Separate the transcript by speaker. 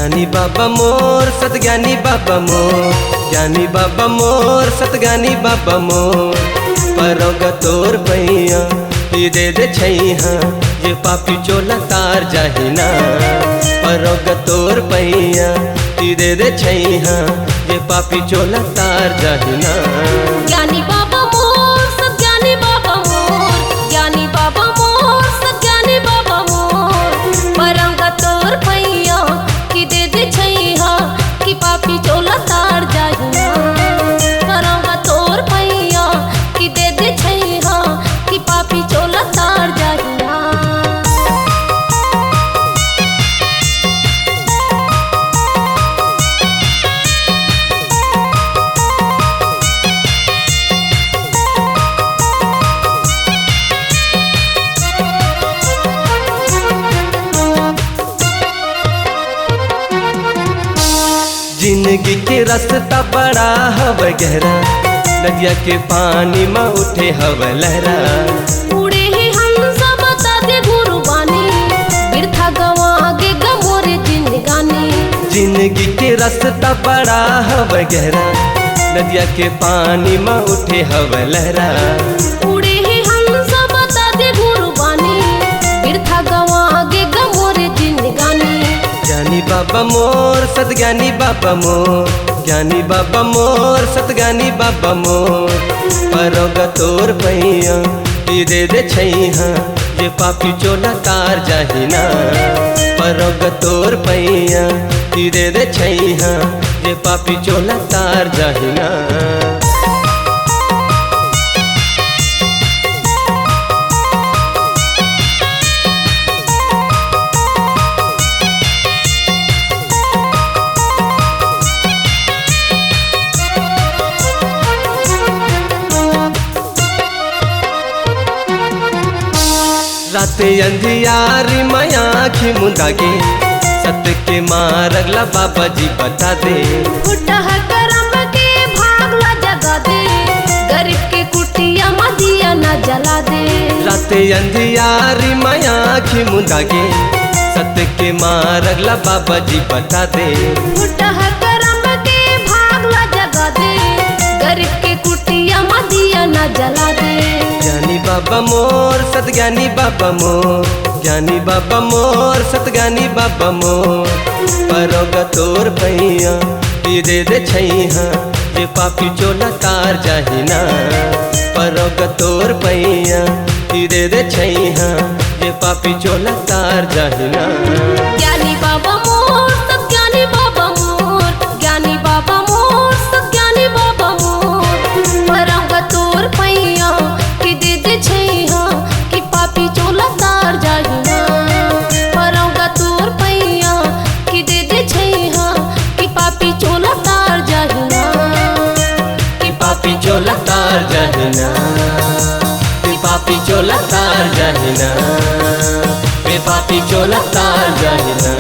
Speaker 1: ज्ञानी बाबा मोर सतज्ञानी बाबा मोर, ज्ञानी बाबा मोर सतज्ञानी बाबा मोर। परोगा तोर पैया ई दे दे छैहा, ये पापी चोला तार जाहिना। परोगा तोर पैया ई दे दे छैहा, ये पापी चोला तार जाहिना।
Speaker 2: ज्ञानी बाबा मोर सतज्ञानी बाबा मोर, ज्ञानी बाबा मोर सतज्ञानी बाबा मोर। परोगा तोर पैया की दे दे छैहा, कि पापी चोला तार जाहिना। परोगा तोर पैया की दे दे छैहा, कि पापी चोला तार जाहिना।
Speaker 1: जिंदगी के रास्ता बड़ा हव गहरा, नदिया के पानी में उठे हव लहरा।
Speaker 2: उड़े ही हंसा बता दे गुरु बानी, बिरथा गवा गे गमोरे जिंदगानी।
Speaker 1: जिंदगी के रास्ता बड़ा हव गहरा, नदिया के पानी में उठे हव लहरा।
Speaker 2: उड़े ही हंसा बता दे गुरु बानी, बिरथा गवा गे गमोरे जिंदगानी।
Speaker 1: ज्ञानी बाबा मोर सतज्ञानी बाबा मोर, ज्ञानी बाबा मोर सतज्ञानी बाबा मोर। परोगा तोर पैया ई दे दे छैहा, ये पापी चोला तार जाहिना। परोगा तोर पैया ई दे दे छैहा, ये पापी चोला तार जाहिना। राते अंधियारी माया आँखी मुंदागे, सत्य के मारगला बाबा जी बता दे।
Speaker 2: फुटह करम के भागला जगा दे, गरीब के कुटिया मदिया न जला दे।
Speaker 1: राते अंधियारी माया आँखी मुंदागे, सत्य के मारगला बाबा जी बता दे।
Speaker 2: फुटह करम के भागला जगा दे, गरीब के कुटिया मदिया न जला दे।
Speaker 1: ज्ञानी बाबा मोर सतज्ञानी बाबा मोर, ज्ञानी बाबा मोर सतज्ञानी बाबा मोर। परोगा तोर पैया ई दे दे छैहा, ये पापी चोला तार जाहिना। परोगा तोर पैया ई दे दे छैहा, ये पापी चोला तार जाहिना।
Speaker 2: ज्ञानी बाबा मोर सतज्ञानी बाबा मोर, ज्ञानी बाबा मोर सतज्ञानी बाबा मोर। परोगा तोर पैया की दे दे छैहा, कि पापी चोला तार जाहिना। परोगा तोर पैया की दे दे छैहा, कि पापी चोला तार जाहिना।
Speaker 1: कि पापी चोला तार जाहिना, कि पापी चोला तार जाहिना, कि पापी चोला तार जाहिना।